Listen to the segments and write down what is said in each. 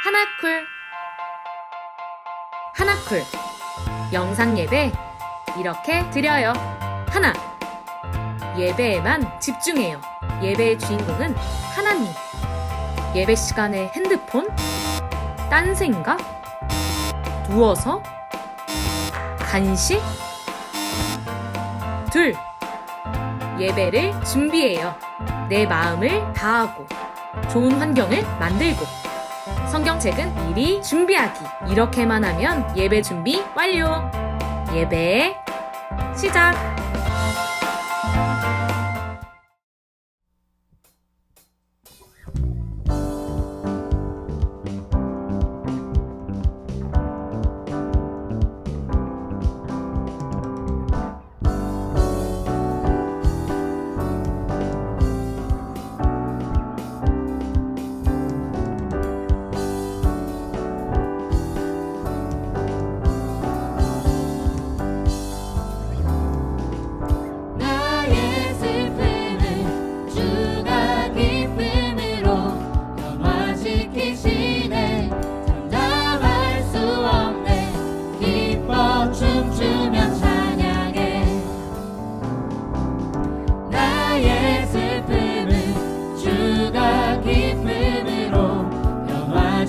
하나쿨 하나쿨 영상 예배 이렇게 드려요. 하나, 예배에만 집중해요. 예배의 주인공은 하나님. 예배 시간에 핸드폰? 딴 생각? 누워서? 간식? 둘, 예배를 준비해요. 내 마음을 다하고 좋은 환경을 만들고 성경책은 미리 준비하기. 이렇게만 하면 예배 준비 완료. 예배 시작.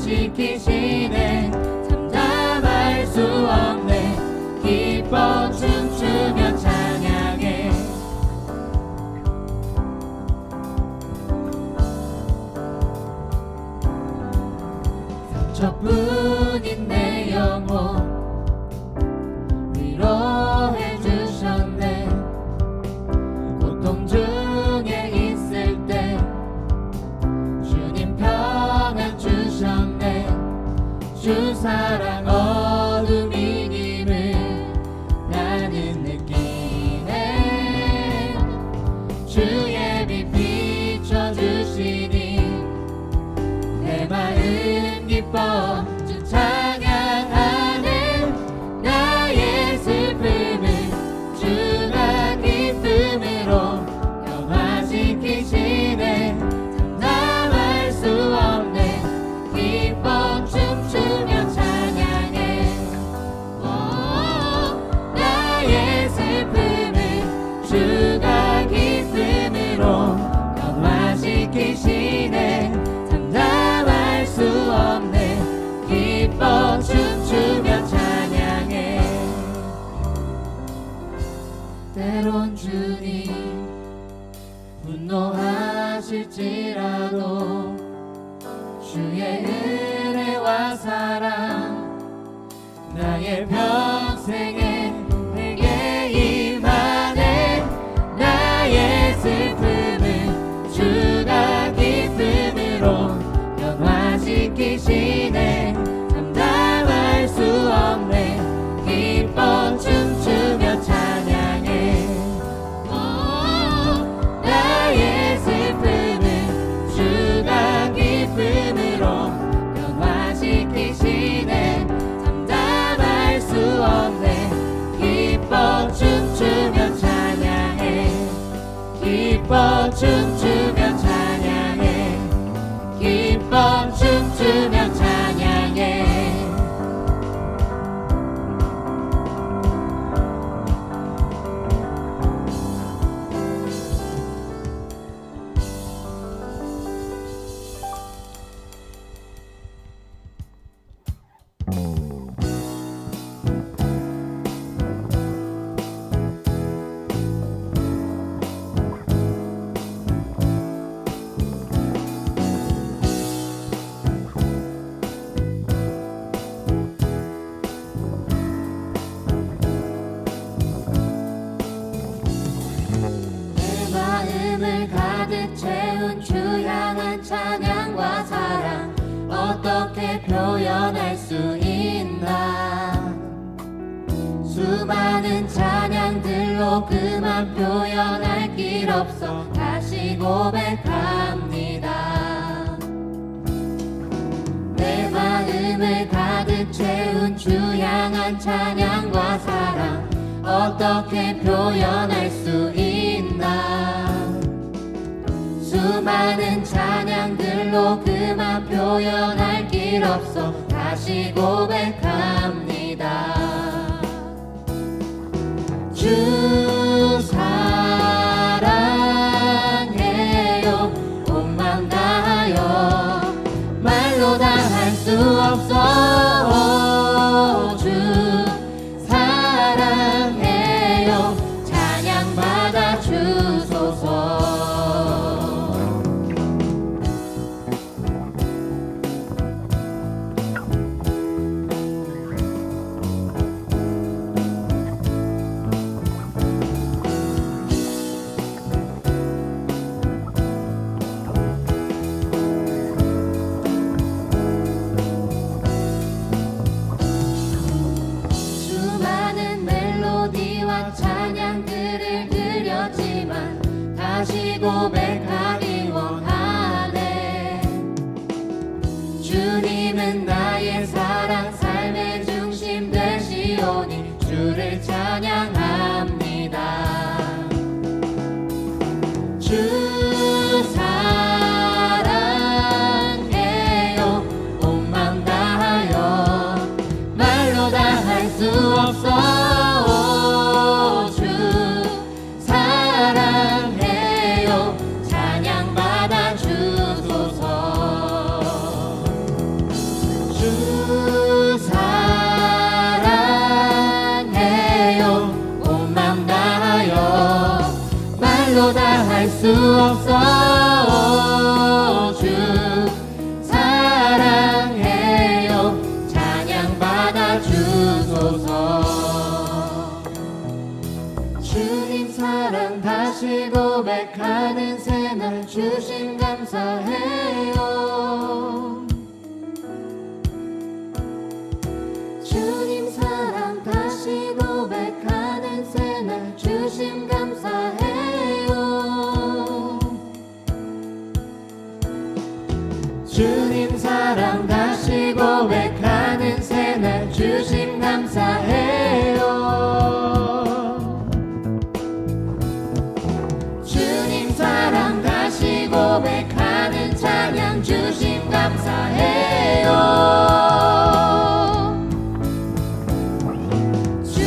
지키시네 참담할 수 없네 기뻐 춤추며 찬양해 상처뿐인 내 영혼 위로해 주셨네 고통 중에 있을 때 주님 평안 주셨네 주 사랑 어둠이김을 나는 느끼네 주의 빛 비춰주시니 내 마음 기뻐 주 찬양하네 나의 슬픔을 주가 기쁨으로 변화시키시네 참담할 수 없네 기뻐 춤추며 찬양해 나의 슬픔을 주가 기쁨으로 변화시키시네 참담할 수 없네 기뻐 춤추며 찬양해 때론 주님 분노하실지라도 주의 은혜와 사랑 나의 평생에 내게 임하네 나의 슬픔을 주가 기쁨으로 변화시키시네 감당할 수 없네 기뻐 춤추며 찬양해 나의 슬픔을 주가 기쁨으로 변화시키시네 참담할 수 없네 기뻐 춤추며 찬양해 기뻐 춤추며 찬양해 기뻐 춤추며 찬양해 내 마음을 가득 채운 주 향한 찬양과 사랑 어떻게 표현할 수 있나 수많은 찬양들로 그만 표현할 길 없어 다시 고백합니다 내 마음을 가득 채운 주 향한 찬양과 사랑 어떻게 표현할 수 있나 수많은 찬양들로 그만 표현할 길 일 없어 다시 고백합니다. 주 사랑해요. 온 맘 다하여 말로 다 할 수 없어. 주 사랑해요. 찬양 받아 주소서. 수많은 멜로디와 찬양들을 드렸지만 다시 고백하기 원하네. 주님은 나의 사랑 삶의 중심 되시오니 주를 찬양합니다. 주 사랑해요. 온 맘 다하여 말로 다 할 수 없어. 주 사랑해요. 찬양 받아 주소서. 주 사랑해요. 온 맘 다하여 말로 다 할 수 없어. 주 사랑해요. 찬양 받아 주소서. 주님 사랑 다시 고백하는 새날 주심 감사해요. 주님 사랑 다시 고백하는 새날 주심 감사해요. 주님 사랑 다시 고백하는 새날 주심 감사해요. 주님 사랑 다시 고백하는 찬양 주심 감사해요. 주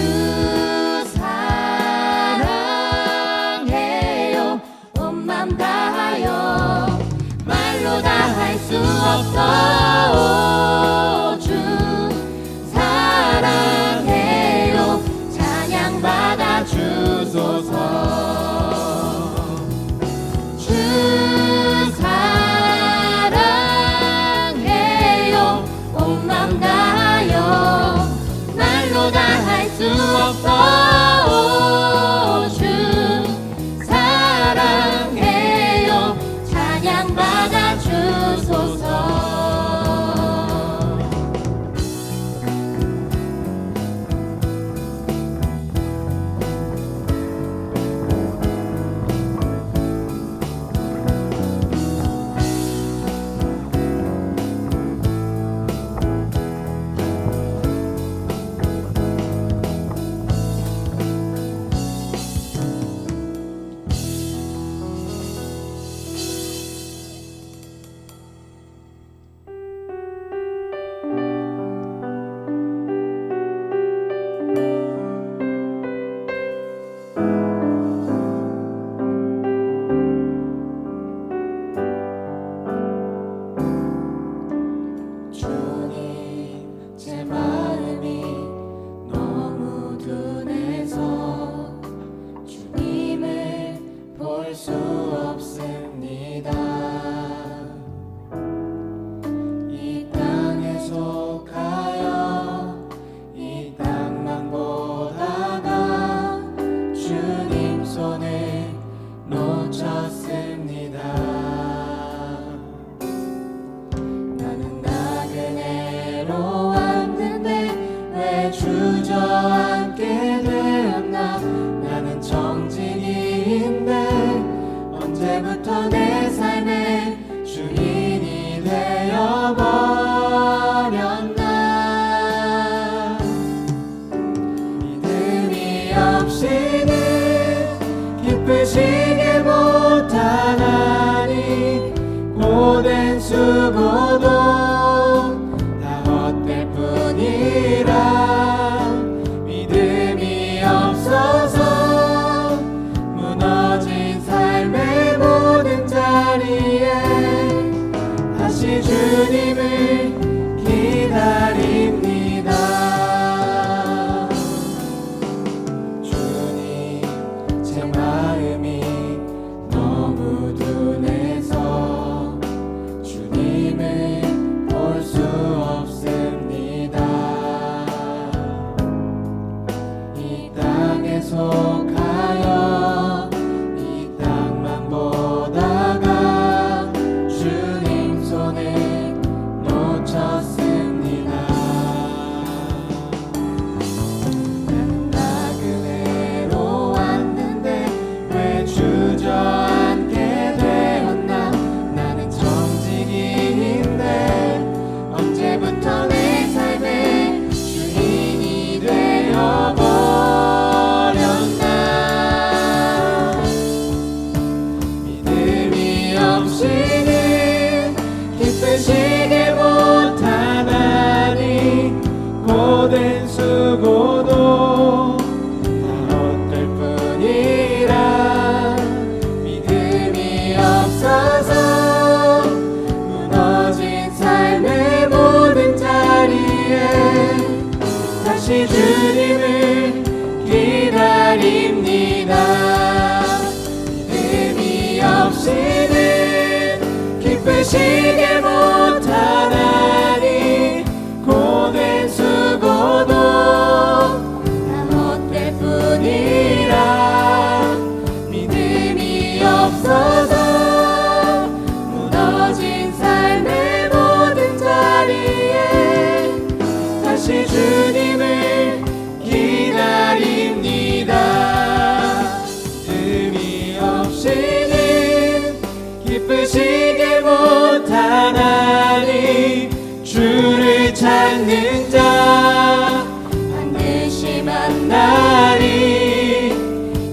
사랑해요. 온 맘 다하여 말로 다 할 수 없어. 주 사랑해요. 찬양 받아 주소서. 주 사랑해요. 온 맘 다하여 말로 다 할 수 없어. 주 사랑해요. 찬양 받아 주소서. 주님 제 마음이 너무 둔해서 주님을 볼 수 없습니다. 이 땅에 속하여 이 땅만 보다가 주님 손을 놓쳤습니다. 나는 나그네로 왔는데 왜 주저앉게 되었나. 나는 정직인데 언제부터 내 삶의 주인이 되어버렸나. 믿음이 없이는 기쁘시게 못하나니 고된 수고도 주님을 기다립니다. 주님, 제 마음이 너무 둔해서 주님을 볼 수 없습니다. 이 땅에 속하여 이 땅만 보다가 주님 손에 놓쳤습니다. 나는 나그네로 왔는데 왜 주저앉게 되었나. 나는 정직인데 언제부터 내 삶의 주인이 되어버렸나. 믿음이 없이는 기쁘시게 못하나니 고된 수고도 다 헛될 뿐이라. 믿음이 없어서 무너진 삶의 모든 자리에 다시 주님을 기다립니다. 믿음이 없이는 기쁘시게 못하나니 고된 수고도 다 헛될 뿐이라. 믿음이 없어서 무너진 삶의 모든 자리에 다시 주님을 기다립니다. 믿음이 없이는 기쁘시게 못하나니 주를 찾는 자 반드시 만나리.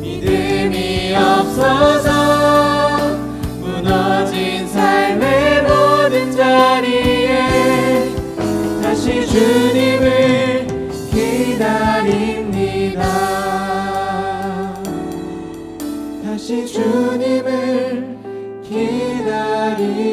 믿음이 없어서 무너진 삶의 모든 자리에 다시 주님을 기다립니다. 다시 주님을 기다립니다.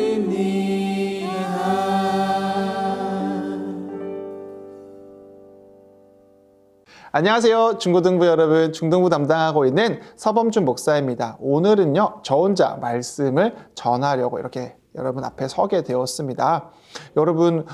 안녕하세요. 중고등부 여러분, 중등부 담당하고 있는 서범준 목사입니다. 오늘은요, 저 혼자 말씀을 전하려고 이렇게 여러분 앞에 서게 되었습니다. 여러분,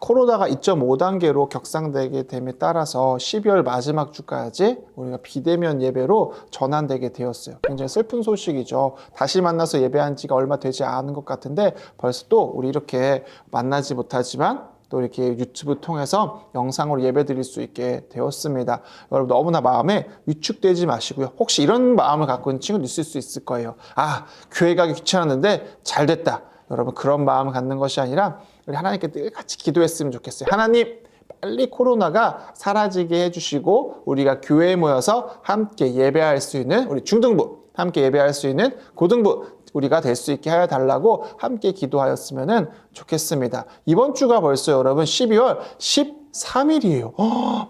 코로나가 2.5단계로 격상되게 됨에 따라서 12월 마지막 주까지 우리가 비대면 예배로 전환되게 되었어요. 굉장히 슬픈 소식이죠. 다시 만나서 예배한 지가 얼마 되지 않은 것 같은데 벌써 또 우리 이렇게 만나지 못하지만 또 이렇게 유튜브 통해서 영상으로 예배 드릴 수 있게 되었습니다. 여러분 너무나 마음에 위축되지 마시고요. 혹시 이런 마음을 갖고 있는 친구도 있을 수 있을 거예요. 아, 교회 가기 귀찮았는데 잘 됐다. 여러분 그런 마음을 갖는 것이 아니라 우리 하나님께 늘 같이 기도했으면 좋겠어요. 하나님, 빨리 코로나가 사라지게 해주시고 우리가 교회에 모여서 함께 예배할 수 있는 우리 중등부, 함께 예배할 수 있는 고등부 우리가 될 수 있게 하여 달라고 함께 기도하였으면 좋겠습니다. 이번 주가 벌써 여러분 12월 13일이에요.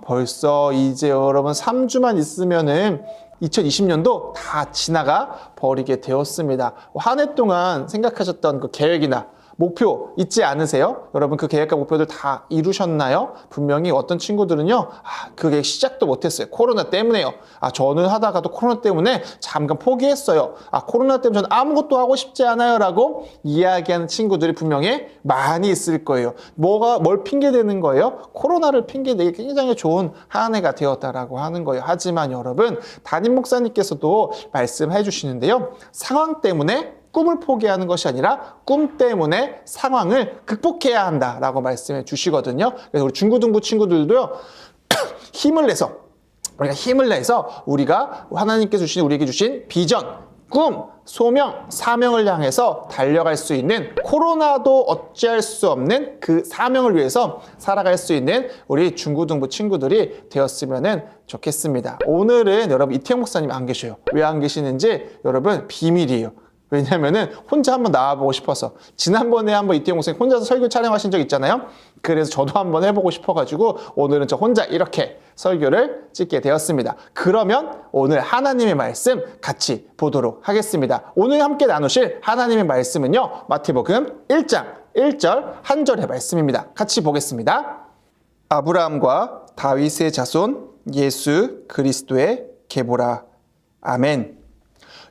벌써 이제 여러분 3주만 있으면은 2020년도 다 지나가 버리게 되었습니다. 한 해 동안 생각하셨던 그 계획이나 목표 있지 않으세요? 여러분 그 계획과 목표들 다 이루셨나요? 분명히 어떤 친구들은요, 그 계획 시작도 못했어요. 코로나 때문에요. 저는 하다가도 코로나 때문에 잠깐 포기했어요. 코로나 때문에 저는 아무것도 하고 싶지 않아요 라고 이야기하는 친구들이 분명히 많이 있을 거예요. 뭘 핑계대는 거예요? 코로나를 핑계대기 굉장히 좋은 한 해가 되었다라고 하는 거예요. 하지만 여러분, 담임 목사님께서도 말씀해 주시는데요, 상황 때문에 꿈을 포기하는 것이 아니라 꿈 때문에 상황을 극복해야 한다라고 말씀해 주시거든요. 그래서 우리 중고등부 친구들도요, 힘을 내서 우리가 하나님께 주신 우리에게 주신 비전, 꿈, 소명, 사명을 향해서 달려갈 수 있는, 코로나도 어찌할 수 없는 그 사명을 위해서 살아갈 수 있는 우리 중고등부 친구들이 되었으면 좋겠습니다. 오늘은 여러분 이태영 목사님 안 계셔요. 왜 안 계시는지 여러분 비밀이에요. 왜냐면은 혼자 한번 나와보고 싶어서. 지난번에 한번 이태용 목사님 혼자서 설교 촬영하신 적 있잖아요. 그래서 저도 한번 해보고 싶어가지고 오늘은 저 혼자 이렇게 설교를 찍게 되었습니다. 그러면 오늘 하나님의 말씀 같이 보도록 하겠습니다. 오늘 함께 나누실 하나님의 말씀은요, 마태복음 1장 1절 한 절의 말씀입니다. 같이 보겠습니다. 아브라함과 다윗의 자손 예수 그리스도의 계보라. 아멘.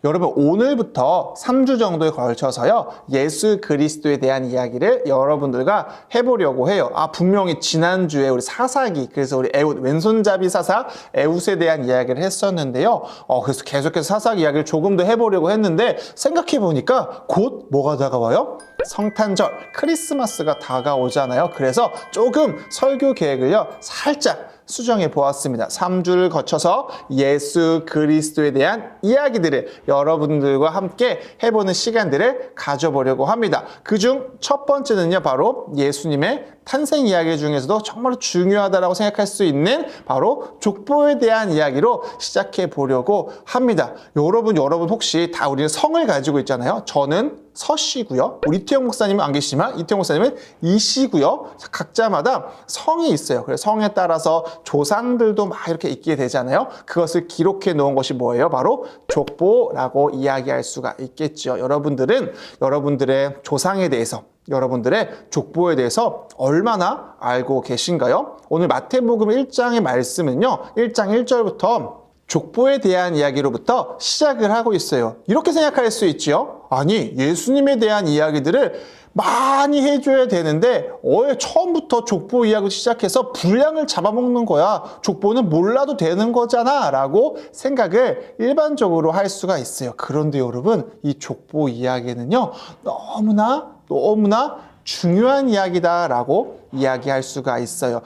여러분, 오늘부터 3주 정도에 걸쳐서요, 예수 그리스도에 대한 이야기를 여러분들과 해보려고 해요. 분명히 지난주에 우리 사사기, 그래서 우리 에웃, 왼손잡이 사사 에웃에 대한 이야기를 했었는데요. 그래서 계속해서 사사기 이야기를 조금 더 해보려고 했는데, 생각해보니까 곧 뭐가 다가와요? 성탄절, 크리스마스가 다가오잖아요. 그래서 조금 설교 계획을요, 살짝 수정해 보았습니다. 3주를 거쳐서 예수 그리스도에 대한 이야기들을 여러분들과 함께 해보는 시간들을 가져보려고 합니다. 그중 첫 번째는요, 바로 예수님의 탄생 이야기 중에서도 정말 중요하다고 생각할 수 있는 바로 족보에 대한 이야기로 시작해 보려고 합니다. 여러분 혹시 다 우리는 성을 가지고 있잖아요. 저는 서씨고요. 우리 이태용 목사님은 안 계시지만 이태용 목사님은 이씨고요. 각자마다 성이 있어요. 그래서 성에 따라서 조상들도 막 이렇게 있게 되잖아요. 그것을 기록해 놓은 것이 뭐예요? 바로 족보라고 이야기할 수가 있겠죠. 여러분들은 여러분들의 조상에 대해서, 여러분들의 족보에 대해서 얼마나 알고 계신가요? 오늘 마태복음 1장의 말씀은요, 1장 1절부터 족보에 대한 이야기로부터 시작을 하고 있어요. 이렇게 생각할 수 있지요. 아니, 예수님에 대한 이야기들을 많이 해줘야 되는데 처음부터 족보 이야기 시작해서 분량을 잡아먹는 거야. 족보는 몰라도 되는 거잖아 라고 생각을 일반적으로 할 수가 있어요. 그런데 여러분, 이 족보 이야기는요, 너무나 중요한 이야기다라고 이야기할 수가 있어요.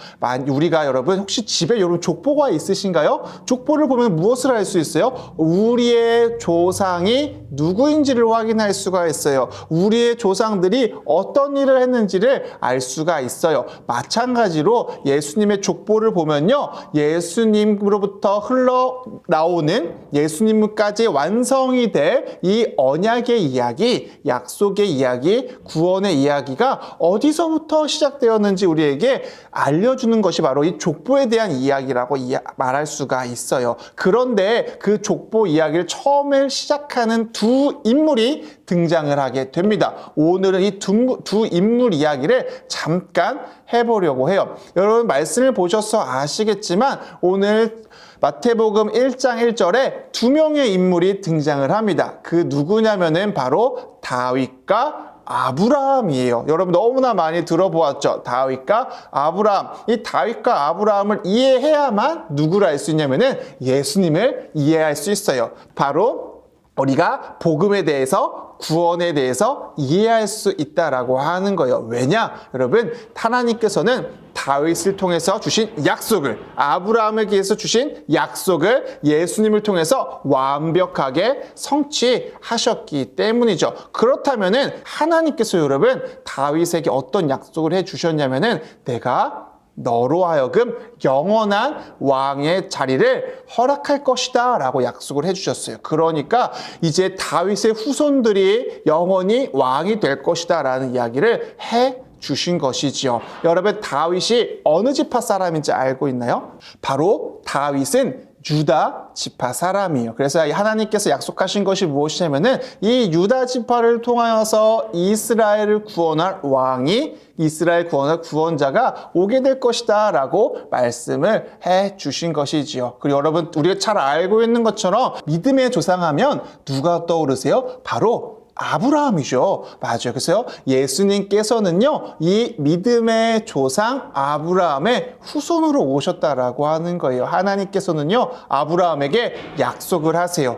우리가 여러분 혹시 집에 여러분 족보가 있으신가요? 족보를 보면 무엇을 알 수 있어요? 우리의 조상이 누구인지를 확인할 수가 있어요. 우리의 조상들이 어떤 일을 했는지를 알 수가 있어요. 마찬가지로 예수님의 족보를 보면요, 예수님으로부터 흘러나오는 예수님까지 완성이 될 이 언약의 이야기, 약속의 이야기, 구원의 이야기가 어디서부터 시작되었는지 우리에게 알려주는 것이 바로 이 족보에 대한 이야기라고 말할 수가 있어요. 그런데 그 족보 이야기를 처음에 시작하는 두 인물이 등장을 하게 됩니다. 오늘은 이 두 인물 이야기를 잠깐 해보려고 해요. 여러분 말씀을 보셔서 아시겠지만 오늘 마태복음 1장 1절에 두 명의 인물이 등장을 합니다. 그 누구냐면은 바로 다윗과 아브라함이에요. 여러분 너무나 많이 들어보았죠? 다윗과 아브라함. 이 다윗과 아브라함을 이해해야만 누구를 알 수 있냐면은 예수님을 이해할 수 있어요. 바로 우리가 복음에 대해서, 구원에 대해서 이해할 수 있다라고 하는 거예요. 왜냐? 여러분, 하나님께서는 다윗을 통해서 주신 약속을, 아브라함에게 해서 주신 약속을 예수님을 통해서 완벽하게 성취하셨기 때문이죠. 그렇다면은 하나님께서 여러분 다윗에게 어떤 약속을 해 주셨냐면은 내가 너로 하여금 영원한 왕의 자리를 허락할 것이다 라고 약속을 해주셨어요. 그러니까 이제 다윗의 후손들이 영원히 왕이 될 것이다 라는 이야기를 해 주신 것이지요. 여러분 다윗이 어느 지파 사람인지 알고 있나요? 바로 다윗은 유다 지파 사람이에요. 그래서 하나님께서 약속하신 것이 무엇이냐면은 이 유다 지파를 통하여서 이스라엘을 구원할 왕이, 이스라엘 구원할 구원자가 오게 될 것이다 라고 말씀을 해 주신 것이지요. 그리고 여러분 우리가 잘 알고 있는 것처럼 믿음의 조상하면 누가 떠오르세요? 바로 아브라함이죠. 맞아요. 그래서 예수님께서는요, 이 믿음의 조상 아브라함의 후손으로 오셨다라고 하는 거예요. 하나님께서는요, 아브라함에게 약속을 하세요.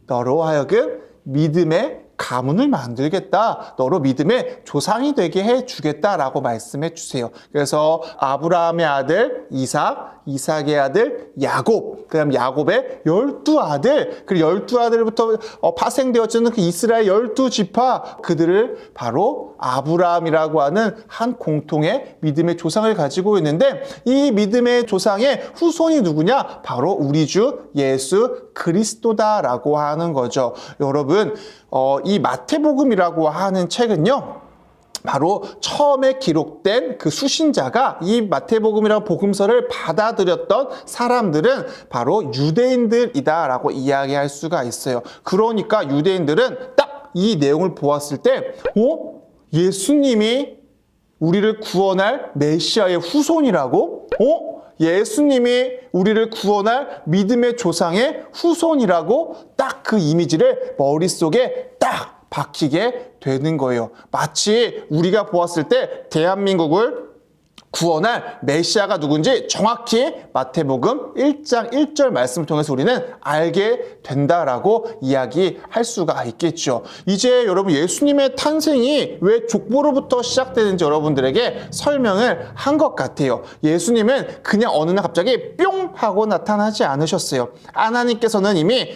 너로 하여금 믿음의 가문을 만들겠다. 너로 믿음의 조상이 되게 해주겠다라고 말씀해 주세요. 그래서 아브라함의 아들 이삭, 이삭의 아들 야곱, 그 다음 야곱의 12아들, 그리고 12아들부터 파생되어지는 그 이스라엘 12지파, 그들을 바로 아브라함이라고 하는 한 공통의 믿음의 조상을 가지고 있는데, 이 믿음의 조상의 후손이 누구냐? 바로 우리 주 예수 그리스도다라고 하는 거죠. 여러분, 이 마태복음이라고 하는 책은요, 바로 처음에 기록된 그 수신자가 이 마태복음이라는 복음서를 받아들였던 사람들은 바로 유대인들이다라고 이야기할 수가 있어요. 그러니까 유대인들은 딱 이 내용을 보았을 때, 예수님이 우리를 구원할 메시아의 후손이라고? 예수님이 우리를 구원할 믿음의 조상의 후손이라고? 딱 그 이미지를 머릿속에 딱 박히게 되는 거예요. 마치 우리가 보았을 때 대한민국을 구원할 메시아가 누군지 정확히 마태복음 1장 1절 말씀을 통해서 우리는 알게 된다라고 이야기할 수가 있겠죠. 이제 여러분, 예수님의 탄생이 왜 족보로부터 시작되는지 여러분들에게 설명을 한 것 같아요. 예수님은 그냥 어느 날 갑자기 뿅 하고 나타나지 않으셨어요. 하나님께서는 이미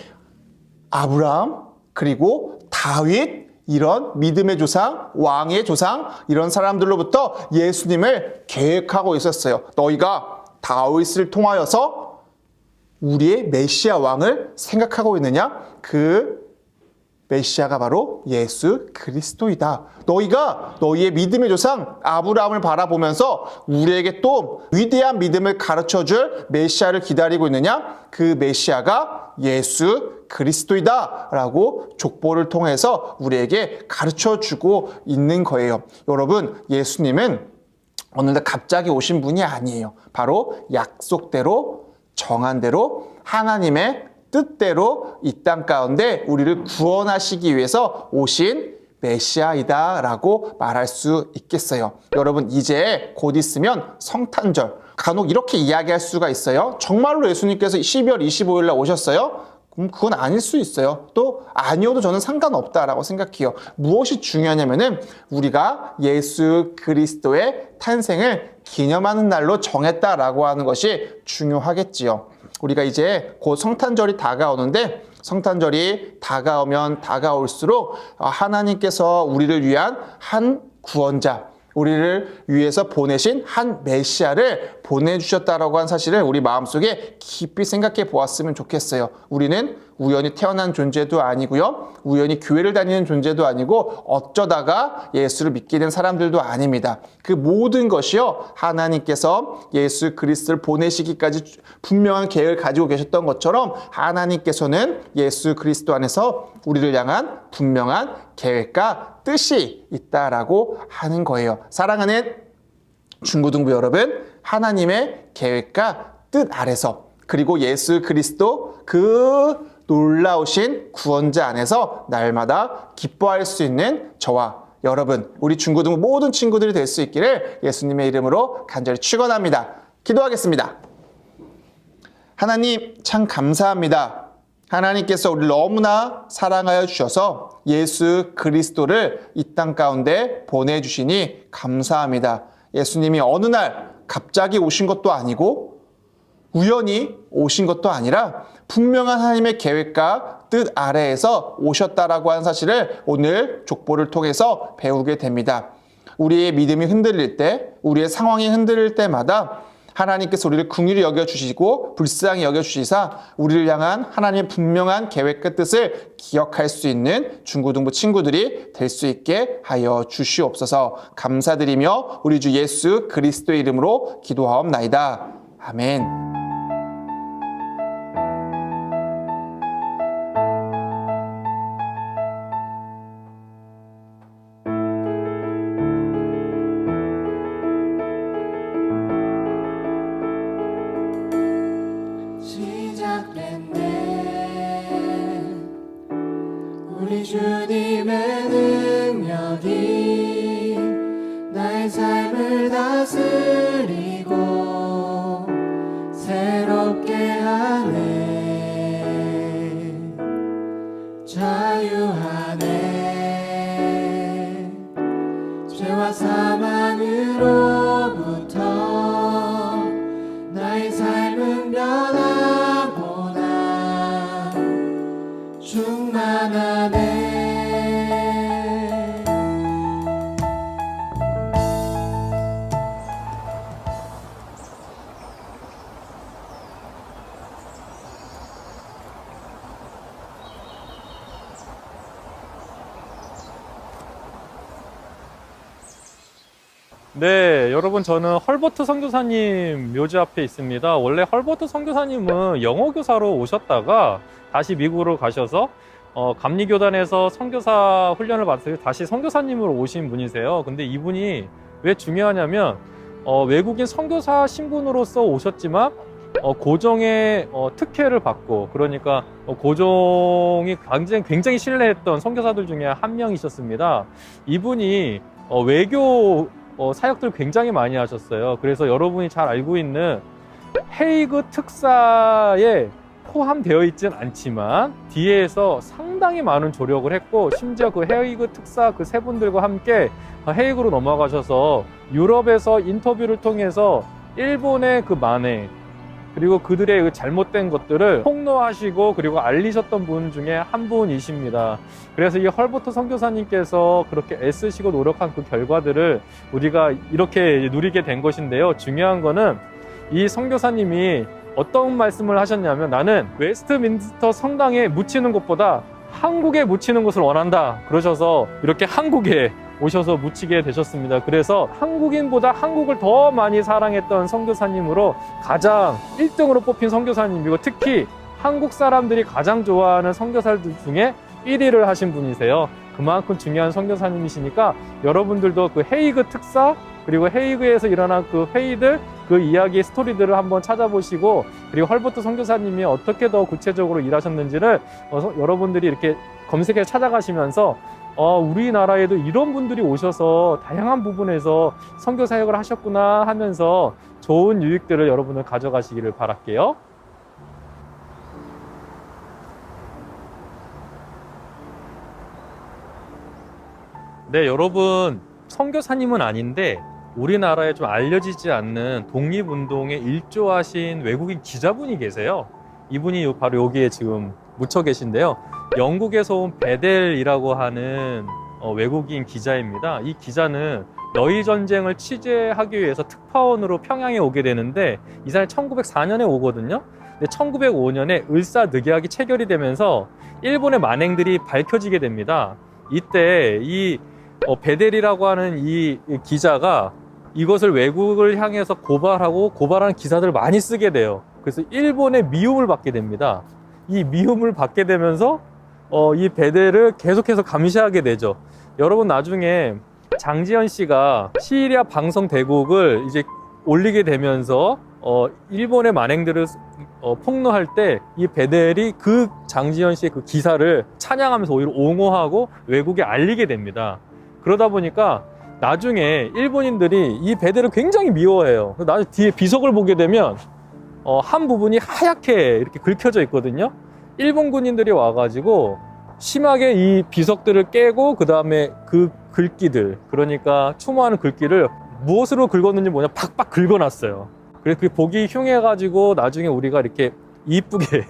아브라함, 그리고 다윗, 이런 믿음의 조상, 왕의 조상, 이런 사람들로부터 예수님을 계획하고 있었어요. 너희가 다윗을 통하여서 우리의 메시아 왕을 생각하고 있느냐? 그 메시아가 바로 예수 그리스도이다. 너희가 너희의 믿음의 조상 아브라함을 바라보면서 우리에게 또 위대한 믿음을 가르쳐줄 메시아를 기다리고 있느냐? 그 메시아가 예수 그리스도이다 라고 족보를 통해서 우리에게 가르쳐주고 있는 거예요. 여러분, 예수님은 어느 날 갑자기 오신 분이 아니에요. 바로 약속대로, 정한 대로, 하나님의 뜻대로 이 땅 가운데 우리를 구원하시기 위해서 오신 메시아이다 라고 말할 수 있겠어요. 여러분, 이제 곧 있으면 성탄절, 간혹 이렇게 이야기할 수가 있어요. 정말로 예수님께서 12월 25일 날 오셨어요? 그건 아닐 수 있어요. 또 아니어도 저는 상관없다라고 생각해요. 무엇이 중요하냐면은 우리가 예수 그리스도의 탄생을 기념하는 날로 정했다라고 하는 것이 중요하겠지요. 우리가 이제 곧 성탄절이 다가오는데, 성탄절이 다가오면 다가올수록 하나님께서 우리를 위한 한 구원자, 우리를 위해서 보내신 한 메시아를 보내주셨다라고 한 사실을 우리 마음속에 깊이 생각해 보았으면 좋겠어요. 우리는 우연히 태어난 존재도 아니고요. 우연히 교회를 다니는 존재도 아니고 어쩌다가 예수를 믿게 된 사람들도 아닙니다. 그 모든 것이요, 하나님께서 예수 그리스도를 보내시기까지 분명한 계획을 가지고 계셨던 것처럼 하나님께서는 예수 그리스도 안에서 우리를 향한 분명한 계획과 뜻이 있다라고 하는 거예요. 사랑하는 중고등부 여러분, 하나님의 계획과 뜻 아래서, 그리고 예수 그리스도 그 놀라우신 구원자 안에서 날마다 기뻐할 수 있는 저와 여러분, 우리 중고등부 모든 친구들이 될 수 있기를 예수님의 이름으로 간절히 축원합니다. 기도하겠습니다. 하나님, 참 감사합니다. 하나님께서 우리를 너무나 사랑하여 주셔서 예수 그리스도를 이 땅 가운데 보내주시니 감사합니다. 예수님이 어느 날 갑자기 오신 것도 아니고 우연히 오신 것도 아니라 분명한 하나님의 계획과 뜻 아래에서 오셨다라고 하는 사실을 오늘 족보를 통해서 배우게 됩니다. 우리의 믿음이 흔들릴 때, 우리의 상황이 흔들릴 때마다 하나님께서 우리를 긍휼히 여겨주시고 불쌍히 여겨주시사 우리를 향한 하나님의 분명한 계획과 뜻을 기억할 수 있는 중고등부 친구들이 될 수 있게 하여 주시옵소서. 감사드리며 우리 주 예수 그리스도의 이름으로 기도하옵나이다. 아멘. 우리 주님의 능력이 나의 삶을 다스리고 새롭게 하네. 자유하네. 죄와 사망으로부터 나의 삶 네, 여러분 저는 헐버트 선교사님 묘지 앞에 있습니다. 원래 헐버트 선교사님은 영어 교사로 오셨다가 다시 미국으로 가셔서 감리교단에서 선교사 훈련을 받으셔서 다시 선교사님으로 오신 분이세요. 근데 이분이 왜 중요하냐면 외국인 선교사 신분으로서 오셨지만 고종의 특혜를 받고, 그러니까 고종이 굉장히 신뢰했던 선교사들 중에 한 명이셨습니다. 이분이 외교 사역들 굉장히 많이 하셨어요. 그래서 여러분이 잘 알고 있는 헤이그 특사에 포함되어 있진 않지만 뒤에서 상당히 많은 조력을 했고, 심지어 그 헤이그 특사 그 세 분들과 함께 헤이그로 넘어가셔서 유럽에서 인터뷰를 통해서 일본의 그 만행, 그리고 그들의 그 잘못된 것들을 폭로하시고 그리고 알리셨던 분 중에 한 분이십니다. 그래서 이 헐버트 선교사님께서 그렇게 애쓰시고 노력한 그 결과들을 우리가 이렇게 누리게 된 것인데요. 중요한 거는 이 선교사님이 어떤 말씀을 하셨냐면, 나는 웨스트민스터 성당에 묻히는 것보다 한국에 묻히는 것을 원한다 그러셔서 이렇게 한국에 오셔서 묻히게 되셨습니다. 그래서 한국인보다 한국을 더 많이 사랑했던 선교사님으로 가장 1등으로 뽑힌 선교사님이고, 특히 한국 사람들이 가장 좋아하는 선교사들 중에 1위를 하신 분이세요. 그만큼 중요한 선교사님이시니까 여러분들도 그 헤이그 특사 그리고 헤이그에서 일어난 그 회의들, 그 이야기 스토리들을 한번 찾아보시고, 그리고 헐버트 선교사님이 어떻게 더 구체적으로 일하셨는지를 여러분들이 이렇게 검색해 찾아가시면서 우리나라에도 이런 분들이 오셔서 다양한 부분에서 선교 사역을 하셨구나 하면서 좋은 유익들을 여러분들 가져가시기를 바랄게요. 네, 여러분, 선교사님은 아닌데 우리나라에 좀 알려지지 않는 독립운동에 일조하신 외국인 기자분이 계세요. 이분이 바로 여기에 지금 묻혀 계신데요. 영국에서 온 베델이라고 하는 외국인 기자입니다. 이 기자는 러일 전쟁을 취재하기 위해서 특파원으로 평양에 오게 되는데, 이 사람이 1904년에 오거든요. 근데 1905년에 을사늑약이 체결이 되면서 일본의 만행들이 밝혀지게 됩니다. 이때 이 베델이라고 하는 이 기자가 이것을 외국을 향해서 고발하는 기사들을 많이 쓰게 돼요. 그래서 일본의 미움을 받게 됩니다. 이 미움을 받게 되면서 이 베델을 계속해서 감시하게 되죠. 여러분, 나중에 장지현 씨가 시리아 방송 대국을 이제 올리게 되면서 일본의 만행들을 폭로할 때 이 베델이 그 장지현 씨의 그 기사를 찬양하면서 오히려 옹호하고 외국에 알리게 됩니다. 그러다 보니까 나중에 일본인들이 이 베델을 굉장히 미워해요. 나중에 뒤에 비석을 보게 되면 한 부분이 하얗게 이렇게 긁혀져 있거든요. 일본 군인들이 와가지고 심하게 이 비석들을 깨고, 그 다음에 그 글귀들, 그러니까 추모하는 글귀를 무엇으로 긁었는지 뭐냐 팍팍 긁어놨어요. 그래서 그게 보기 흉해가지고 나중에 우리가 이렇게 이쁘게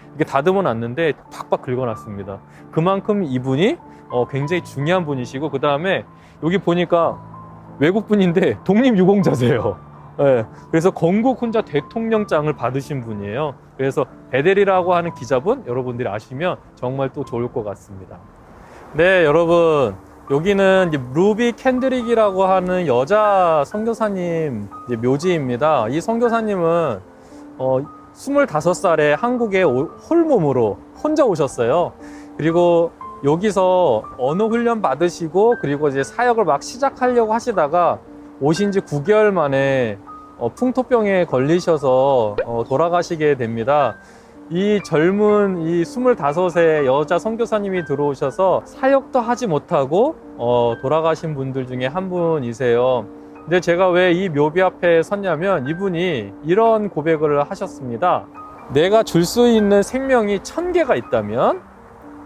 이렇게 다듬어 놨는데 팍팍 긁어놨습니다. 그만큼 이분이 굉장히 중요한 분이시고, 그 다음에 여기 보니까 외국 분인데 독립유공자세요. 네, 그래서 건국 혼자 대통령장을 받으신 분이에요. 그래서 베델이라고 하는 기자분 여러분들이 아시면 정말 또 좋을 것 같습니다. 네, 여러분, 여기는 이제 루비 캔드릭이라고 하는 여자 선교사님 묘지입니다. 이 선교사님은 25살에 한국에 홀몸으로 혼자 오셨어요. 그리고 여기서 언어 훈련 받으시고, 그리고 이제 사역을 막 시작하려고 하시다가 오신 지 9개월 만에 풍토병에 걸리셔서 돌아가시게 됩니다. 이 젊은 이 25세 여자 선교사님이 들어오셔서 사역도 하지 못하고 돌아가신 분들 중에 한 분이세요. 근데 제가 왜 이 묘비 앞에 섰냐면, 이분이 이런 고백을 하셨습니다. 내가 줄 수 있는 생명이 1000개가 있다면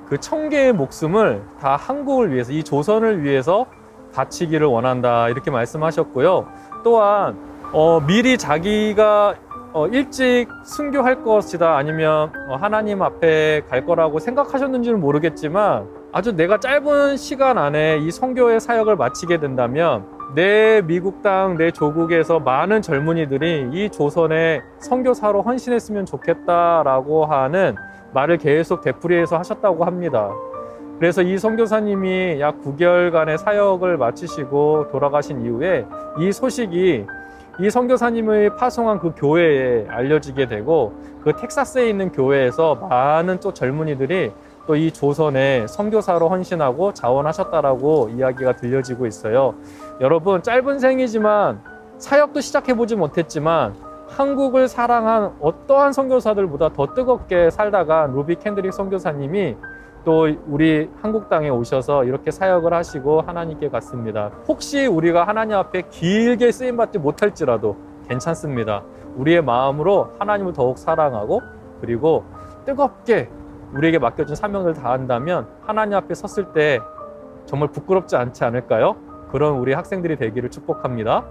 그 1000개의 목숨을 다 한국을 위해서, 이 조선을 위해서 바치기를 원한다, 이렇게 말씀하셨고요. 또한 미리 자기가 일찍 순교할 것이다, 아니면 하나님 앞에 갈 거라고 생각하셨는지는 모르겠지만, 아주 내가 짧은 시간 안에 이 선교의 사역을 마치게 된다면 내 미국 땅, 내 조국에서 많은 젊은이들이 이 조선의 선교사로 헌신했으면 좋겠다라고 하는 말을 계속 되풀이해서 하셨다고 합니다. 그래서 이 선교사님이 약 9개월간의 사역을 마치시고 돌아가신 이후에 이 소식이 이 선교사님의 파송한 그 교회에 알려지게 되고 그 텍사스에 있는 교회에서 많은 또 젊은이들이 또 이 조선에 선교사로 헌신하고 자원하셨다라고 이야기가 들려지고 있어요. 여러분, 짧은 생이지만 사역도 시작해보지 못했지만 한국을 사랑한 어떠한 선교사들보다 더 뜨겁게 살다가 루비 캔드릭 선교사님이 또 우리 한국 땅에 오셔서 이렇게 사역을 하시고 하나님께 갔습니다. 혹시 우리가 하나님 앞에 길게 쓰임받지 못할지라도 괜찮습니다. 우리의 마음으로 하나님을 더욱 사랑하고 그리고 뜨겁게 우리에게 맡겨준 사명을 다한다면 하나님 앞에 섰을 때 정말 부끄럽지 않지 않을까요? 그런 우리 학생들이 되기를 축복합니다.